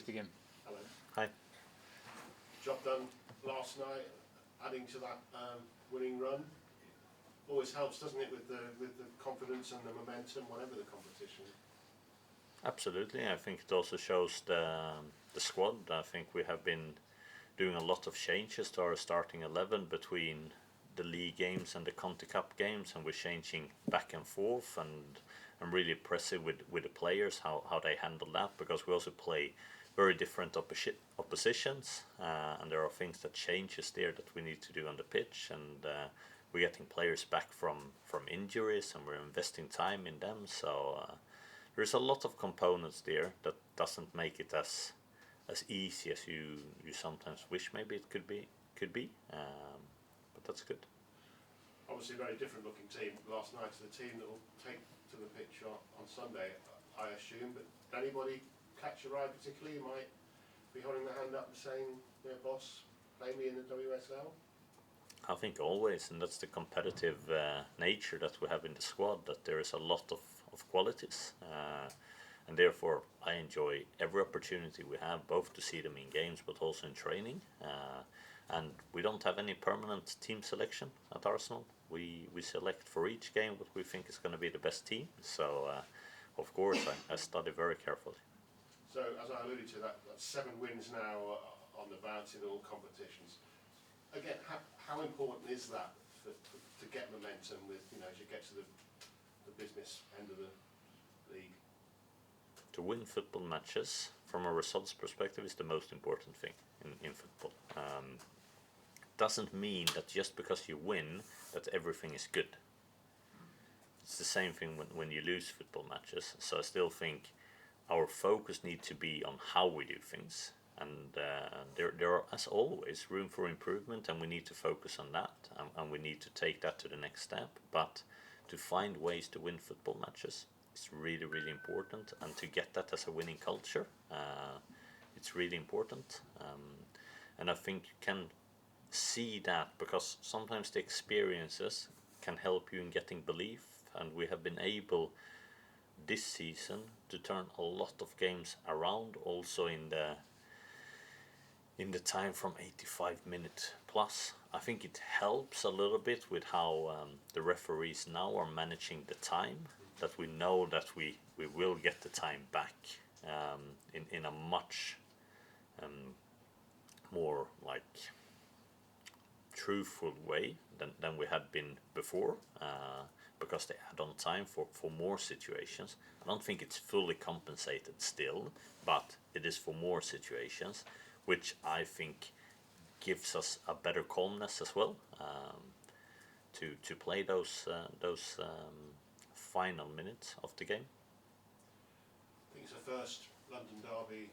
to begin. Hello. Hi. Job done last night, adding to that winning run. Always helps, doesn't it, with the confidence and the momentum, whatever the competition. Absolutely. I think it also shows the squad. I think we have been doing a lot of changes to our starting 11 between the league games and the Conti Cup games, and we're changing back and forth, and I'm really impressive with the players how they handle that, because we also play very different oppositions, and there are things that changes there that we need to do on the pitch, and we're getting players back from injuries, and we're investing time in them, so there's a lot of components there that doesn't make it as easy as you sometimes wish maybe it could be, but that's good. Obviously a very different looking team last night to the team that will take to the pitch on Sunday, I assume, but did anybody catch your eye particularly? You might be holding their hand up and saying, yeah, boss, play me in the WSL? I think always, and that's the competitive nature that we have in the squad, that there is a lot of qualities, and therefore I enjoy every opportunity we have, both to see them in games but also in training, and we don't have any permanent team selection at Arsenal. We select for each game what we think is going to be the best team, so of course I study very carefully. So as I alluded to, that's 7 wins now on the bounce in all competitions. Again, how important is that to get momentum with, as you get to the business end of the league? To win football matches from a results perspective is the most important thing in football. Doesn't mean that just because you win that everything is good. It's the same thing when you lose football matches. So I still think our focus needs to be on how we do things, and there are, as always, room for improvement, and we need to focus on that, and we need to take that to the next step. But to find ways to win football matches is really, really important, and to get that as a winning culture, it's really important, and I think you can see that because sometimes the experiences can help you in getting belief, and we have been able this season to turn a lot of games around, also in the time from 85 minutes plus. I think it helps a little bit with how the referees now are managing the time, that we know that we will get the time back in a much more like truthful way than we had been before, because they add on time for more situations. I don't think it's fully compensated still, but it is for more situations, which I think gives us a better calmness as well, to play those final minutes of the game. I think it's the first London derby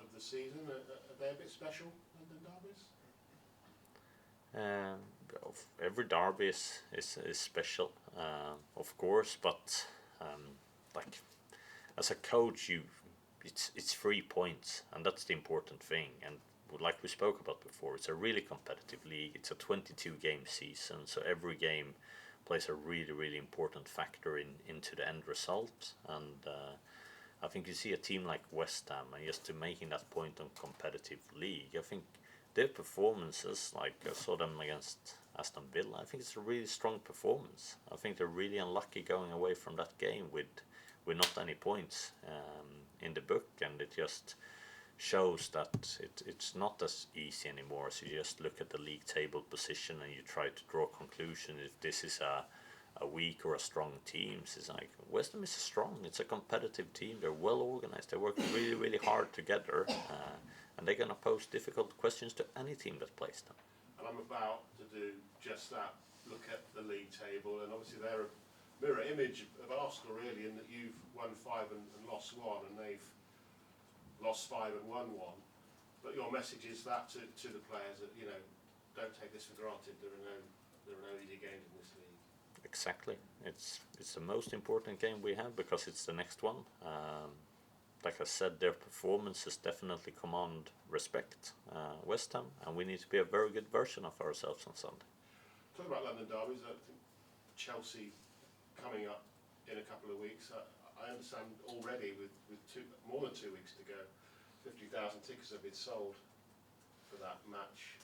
of the season. Are they a bit special, London derbies? Every derby is special, of course, but like as a coach, it's 3 points, and that's the important thing. And like we spoke about before, it's a really competitive league. It's a 22 game season, so every game plays a really, really important factor into the end result. And I think you see a team like West Ham, and just to making that point on competitive league, I think their performances, like I saw them against Aston Villa, I think it's a really strong performance. I think they're really unlucky going away from that game with not any points in the book, and it just shows that it's not as easy anymore. So you just look at the league table position and you try to draw a conclusion if this is a weak or a strong team. It's like West Ham is strong. It's a competitive team. They're well organized. They work really, really hard together, and they're gonna pose difficult questions to any team that plays them. And I'm about to do just that. Look at the league table, and obviously they're a mirror image of Arsenal, really, in that you've won 5 and lost 1, and they've lost 5 and won 1. But your message is that to the players that don't take this for granted. There are no easy games in this league. Exactly. It's the most important game we have because it's the next one. Like I said, their performances definitely command respect, West Ham, and we need to be a very good version of ourselves on Sunday. Talking about London derbies, I think Chelsea coming up in a couple of weeks. I understand already with more than 2 weeks to go, 50,000 tickets have been sold for that match.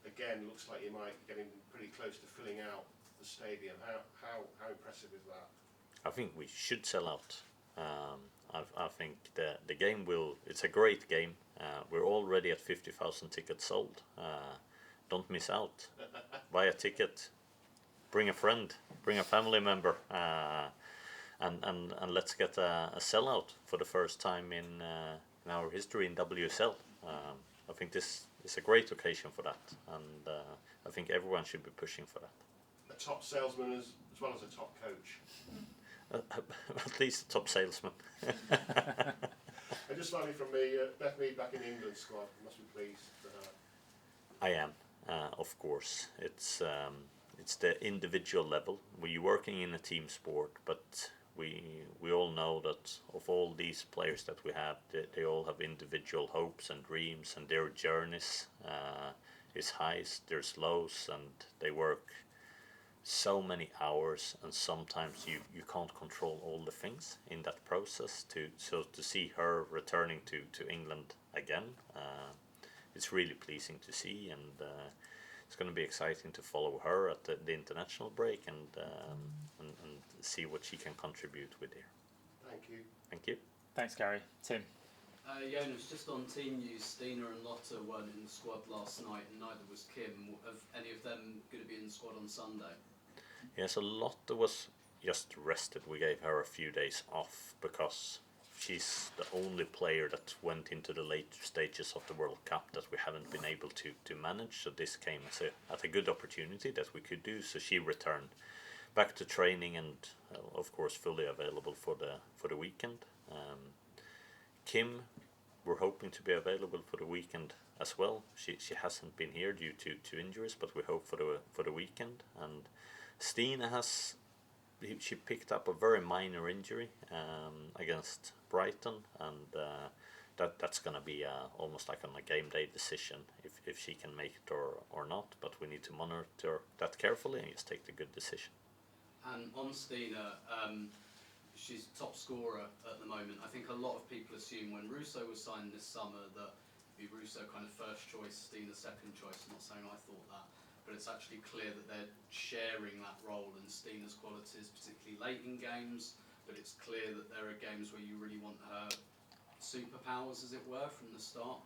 Again, looks like you might be getting pretty close to filling out the stadium. How impressive is that? I think we should sell out. I think the game will. It's a great game. We're already at 50,000 tickets sold. Don't miss out. Buy a ticket. Bring a friend. Bring a family member. And let's get a sellout for the first time in our history in WSL. I think this is a great occasion for that, and I think everyone should be pushing for that. A top salesman as well as a top coach. At least a top salesman. And just finally from me, Beth Mead back in the England squad. You must be pleased for her. I am, of course. It's the individual level. We're working in a team sport, but we all know that of all these players that we have, they all have individual hopes and dreams, and their journeys is highs, there's lows, and they work so many hours, and sometimes you can't control all the things in that process. To see her returning to England again, it's really pleasing to see, and it's going to be exciting to follow her at the international break and see what she can contribute with here. Thank you. Thank you. Thanks, Gary. Tim. Jonas, just on team news, Stina and Lotta weren't in the squad last night, and neither was Kim. Are any of them going to be in the squad on Sunday? Yeah, so Lotta was just rested. We gave her a few days off because she's the only player that went into the late stages of the World Cup that we haven't been able to manage. So this came at a good opportunity that we could do. So she returned back to training and, of course, fully available for the weekend. Kim, we're hoping to be available for the weekend as well. She hasn't been here due to injuries, but we hope for the weekend. And Stina she picked up a very minor injury against Brighton, and that's going to be almost like on a game day decision if she can make it or not. But we need to monitor that carefully and just take the good decision. And on Stina, she's top scorer at the moment. I think a lot of people assume when Russo was signed this summer that it'd be Russo kind of first choice, Stina second choice. I'm not saying I thought that, but it's actually clear that they're sharing that role, and Stina's qualities, particularly late in games, but it's clear that there are games where you really want her superpowers, as it were, from the start.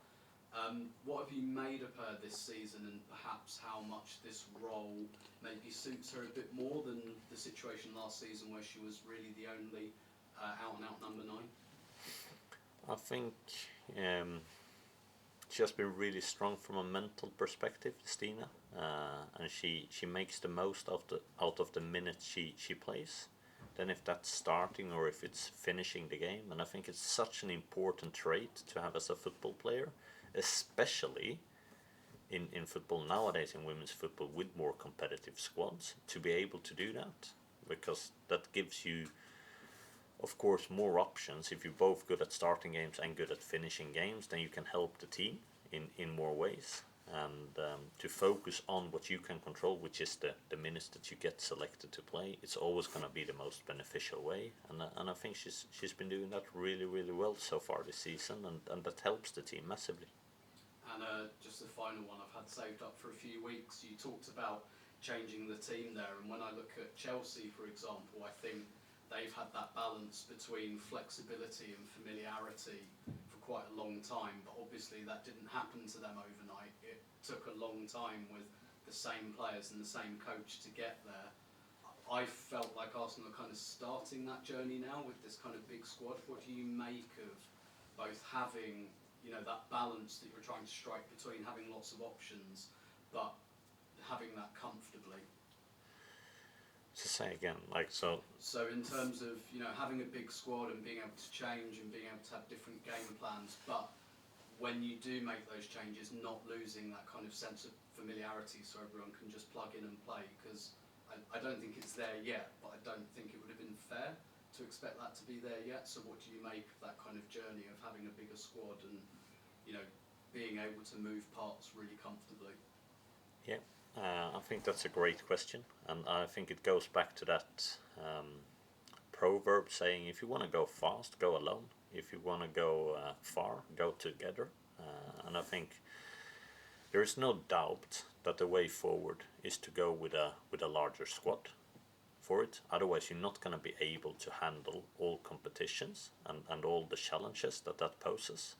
What have you made of her this season, and perhaps how much this role maybe suits her a bit more than the situation last season where she was really the only out-and-out number 9? I think she has been really strong from a mental perspective, Stina, and she makes the most out of the minutes she plays. Then if that's starting or if it's finishing the game, and I think it's such an important trait to have as a football player, especially in football nowadays, in women's football with more competitive squads, to be able to do that, because that gives you, of course, more options. If you're both good at starting games and good at finishing games, then you can help the team in more ways, and to focus on what you can control, which is the minutes that you get selected to play. It's always going to be the most beneficial way, and I think she's been doing that really, really well so far this season, and that helps the team massively. And just the final one I've had saved up for a few weeks. You talked about changing the team there, and when I look at Chelsea, for example, I think they've had that balance between flexibility and familiarity for quite a long time, but obviously that didn't happen to them overnight. It took a long time with the same players and the same coach to get there. I felt like Arsenal are kind of starting that journey now with this kind of big squad. What do you make of both having, that balance that you're trying to strike between having lots of options, but having that comfortably? To say again, So in terms of having a big squad and being able to change and being able to have different game plans, but when you do make those changes, not losing that kind of sense of familiarity, so everyone can just plug in and play. Because I don't think it's there yet, but I don't think it would have been fair to expect that to be there yet. So what do you make of that kind of journey of having a bigger squad and being able to move parts really comfortably? Yeah. I think that's a great question, and I think it goes back to that proverb saying, if you want to go fast, go alone. if you want to go far, go together. And I think there is no doubt that the way forward is to go with a larger squad for it. Otherwise, you're not going to be able to handle all competitions and all the challenges that poses.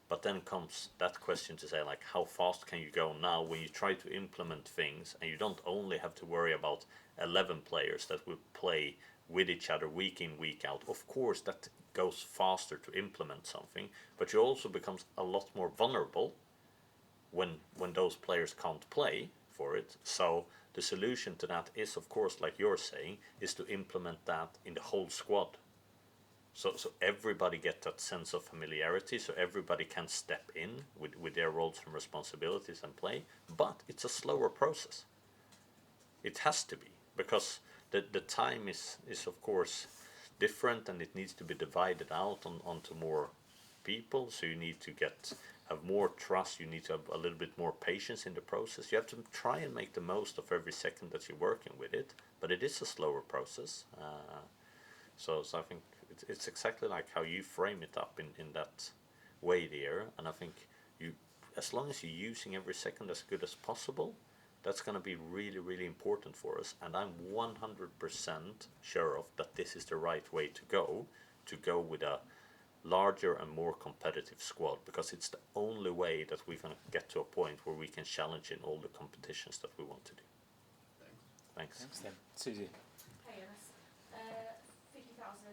But then comes that question to say, like, how fast can you go now when you try to implement things and you don't only have to worry about 11 players that will play with each other week in, week out. Of course, that goes faster to implement something, but you also becomes a lot more vulnerable when those players can't play for it. So the solution to that is, of course, like you're saying, is to implement that in the whole squad. So everybody get that sense of familiarity, so everybody can step in with their roles and responsibilities and play. But it's a slower process. It has to be, because the time is of course different, and it needs to be divided out onto more people. So you need to have more trust. You need to have a little bit more patience in the process. You have to try and make the most of every second that you're working with it, but it is a slower process. So I think it's exactly like how you frame it up in that way there. And I think as long as you're using every second as good as possible, that's going to be really, really important for us. And I'm 100% sure of that this is the right way to go with a larger and more competitive squad, because it's the only way that we're going to get to a point where we can challenge in all the competitions that we want to do. Thanks. Thanks then. Susie. Hey, Jonas. 50,000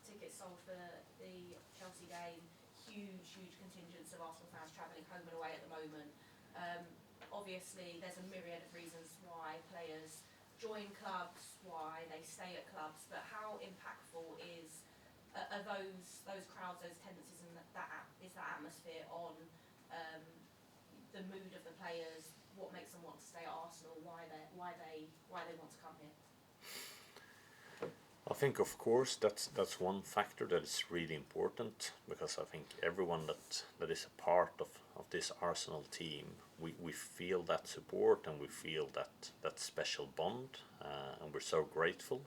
tickets sold for the Chelsea game. Huge contingents of Arsenal fans travelling home and away at the moment. Obviously, there's a myriad of reasons why players join clubs, why they stay at clubs, but how impactful are those crowds, those tendencies, and that atmosphere on the mood of the players? What makes them want to stay at Arsenal? Why they want to come here? I think, of course, that's one factor that is really important, because I think everyone that is a part of this Arsenal team, we feel that support, and we feel that special bond, and we're so grateful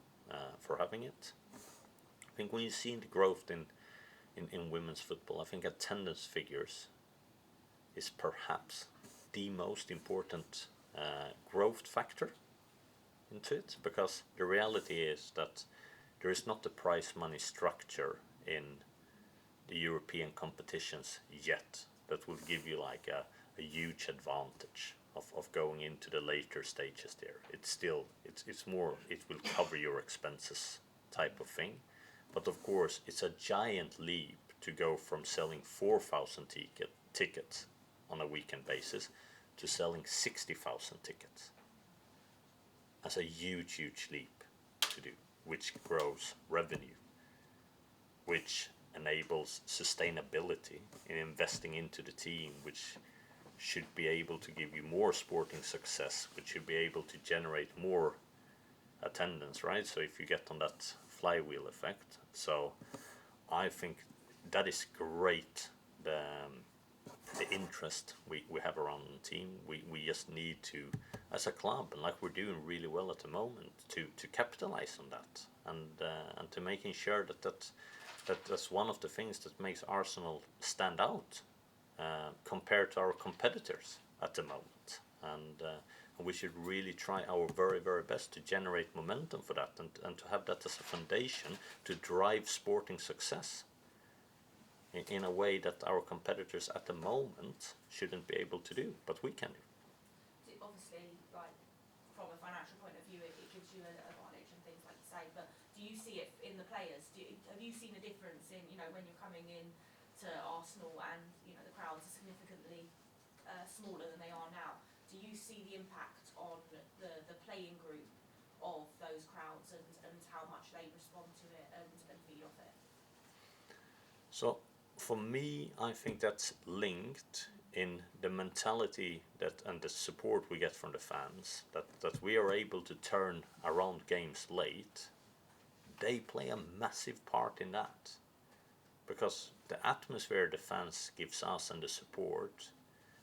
for having it. I think when you see the growth in women's football, I think attendance figures is perhaps the most important growth factor into it, because the reality is that there is not the prize money structure in the European competitions yet that will give you like a huge advantage of going into the later stages there. It's more, it will cover your expenses type of thing. But of course, it's a giant leap to go from selling 4,000 tickets on a weekend basis to selling 60,000 tickets. That's a huge leap to do, which grows revenue, which enables sustainability in investing into the team, which should be able to give you more sporting success, which should be able to generate more attendance, right? So if you get on that flywheel effect. So I think that is great, the interest we have around the team. We just need to, as a club, and like we're doing really well at the moment, to capitalize on that, and to making sure that's one of the things that makes Arsenal stand out compared to our competitors at the moment. And we should really try our very, very best to generate momentum for that, and to have that as a foundation to drive sporting success in a way that our competitors at the moment shouldn't be able to do, but we can do. Obviously, like from a financial point of view, it gives you an advantage and things like you say. But do you see it in the players? Have you seen a difference in, when you're coming in to Arsenal and the crowds are significantly smaller than they are now? Do you see the impact on the playing group of those crowds, and how much they respond to it and feed off it? So for me, I think that's linked in the mentality and the support we get from the fans, that we are able to turn around games late. They play a massive part in that, because the atmosphere the fans gives us and the support,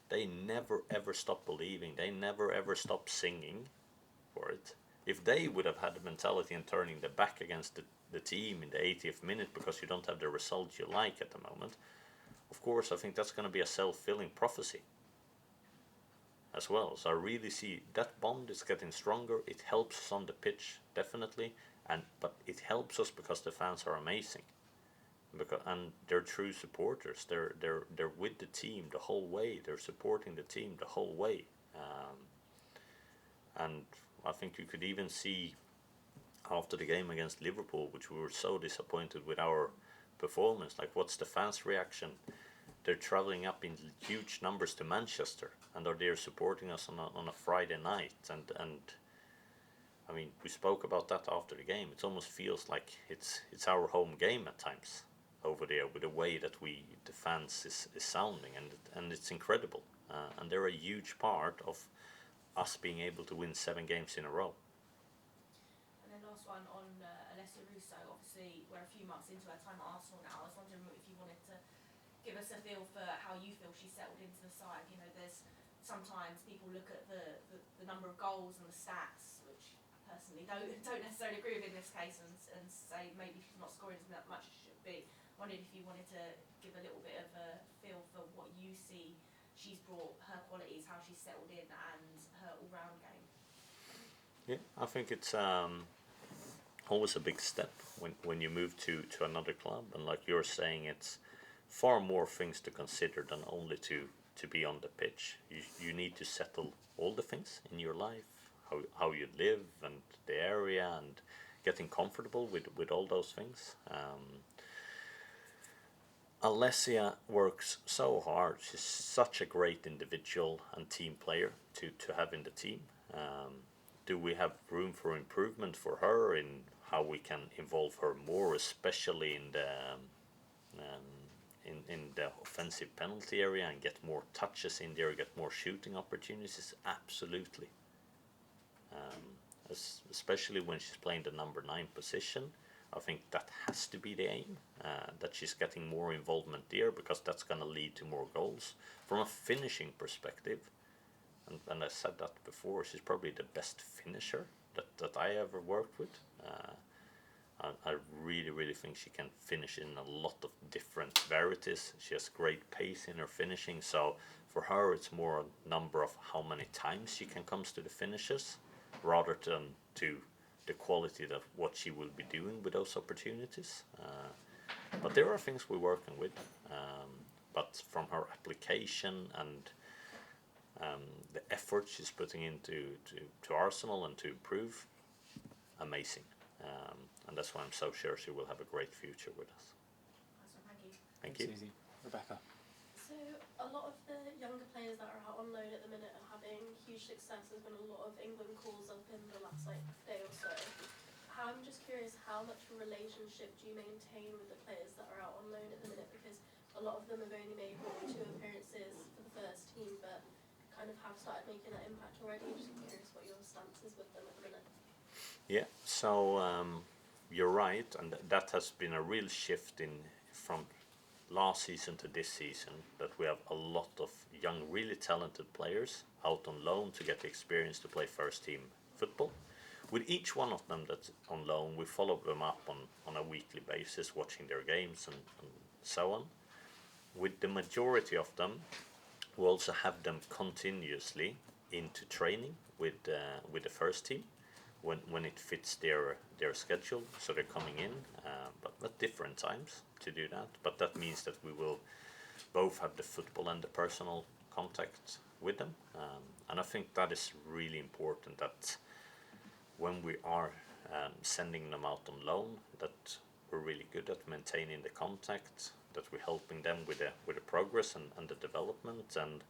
they never ever stop believing, they never ever stop singing for it. If they would have had the mentality and turning their back against the team in the 80th minute because you don't have the result you like at the moment, of course I think that's going to be a self-fulfilling prophecy as well. So I really see that bond is getting stronger. It helps us on the pitch, definitely, but it helps us because the fans are amazing, and they're true supporters. They're with the team the whole way. They're supporting the team the whole way, and I think you could even see after the game against Liverpool, which we were so disappointed with our performance. Like, what's the fans' reaction? They're traveling up in huge numbers to Manchester, and are there supporting us on a Friday night. And I mean, we spoke about that after the game. It almost feels like it's our home game at times over there, with the way that the fans is sounding, and it's incredible. And they're a huge part of us being able to win 7 games in a row. And then last one on Alessia Russo. Obviously, we're a few months into her time at Arsenal now. I was wondering if you wanted to give us a feel for how you feel she's settled into the side. You know, there's sometimes people look at the number of goals and the stats, which I personally don't necessarily agree with in this case, and say maybe she's not scoring as much as she should be. I wondered if you wanted to give a little bit of a feel for what you see she's brought, her qualities, how she's settled in, and her all-round game. Yeah, I think it's always a big step when you move to another club, and like you're saying, it's far more things to consider than only to be on the pitch. You need to settle all the things in your life, how you live and the area, and getting comfortable with all those things. Alessia works so hard. She's such a great individual and team player to have in the team. Do we have room for improvement for her in how we can involve her more, especially in the offensive penalty area, and get more touches in there, get more shooting opportunities? Absolutely. Especially when she's playing the number 9 position, I think that has to be the aim, that she's getting more involvement there, because that's going to lead to more goals. From a finishing perspective, and I said that before, she's probably the best finisher that I ever worked with. I really think she can finish in a lot of different varieties. She has great pace in her finishing, so for her it's more a number of how many times she can come to the finishes, rather than to the quality of what she will be doing with those opportunities. But there are things we're working with. But from her application and the effort she's putting into to Arsenal and to improve, amazing. And that's why I'm so sure she will have a great future with us. Awesome, thank you. Thank you. Susie. Rebecca. So a lot of the younger players that are out on loan at the minute are having huge success. There's been a lot of England calls up in the last day or so. I'm just curious, how much of a relationship do you maintain with the players that are out on loan at the minute? Because a lot of them have only made 1 or 2 appearances for the first team, but kind of have started making that impact already. Just curious what your stance is with them at the minute. Yeah, so you're right, and that has been a real shift from last season to this season, that we have a lot of young, really talented players out on loan to get the experience to play first team football. With each one of them that's on loan, we follow them up on a weekly basis, watching their games and so on. With the majority of them, we also have them continuously into training with the first team when it fits their schedule. So they're coming in, but at different times to do that. But that means that we will both have the football and the personal contact with them. And I think that is really important, that when we are sending them out on loan, that we're really good at maintaining the contact, that we're helping them with the progress and the development. And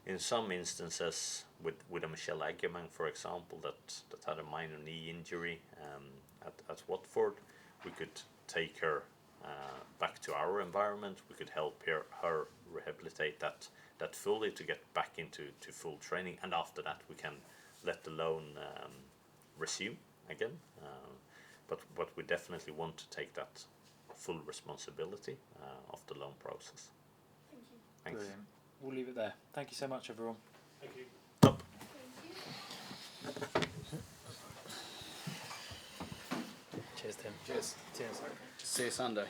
in some instances, with a Michelle Agerman, for example, that had a minor knee injury at Watford, we could take her back to our environment. We could help her rehabilitate that fully to get back into full training, and after that we can let the loan resume again. But we definitely want to take that full responsibility of the loan process. Thank you. Thanks. Brilliant. We'll leave it there. Thank you so much, everyone. Thank you. Up. Thank you. Cheers, Tim. Cheers. Cheers. See you Sunday.